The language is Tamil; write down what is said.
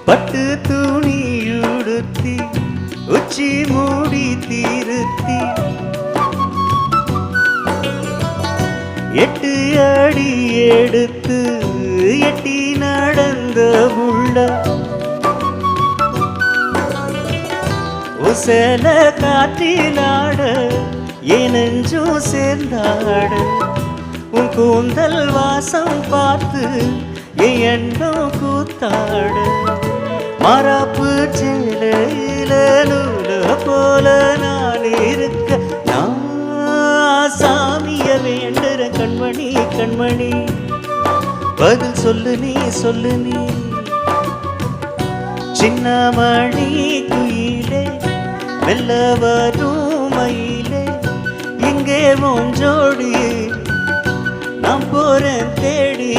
பட்டு துணியுடுத்தி உச்சி மூடி திருத்தி 8 அடி எடுத்து எட்டி நடந்த உள்ள உசல காற்றிலாட ஏனெஞ்சும் சேர்ந்தாட உன் கூந்தல் வாசம் பார்த்து என் எண்ணம் கூத்தாட மரப்பு சேலையில நூல போல நான் இருக்க நான் சாமிய வேண்டுற கண்மணி கண்மணி பதில் சொல்லு நீ சின்ன மணி குயிலே மெல்ல வரும் மயிலே எங்கே ஒன்றோடி நான் போறேன் தேடி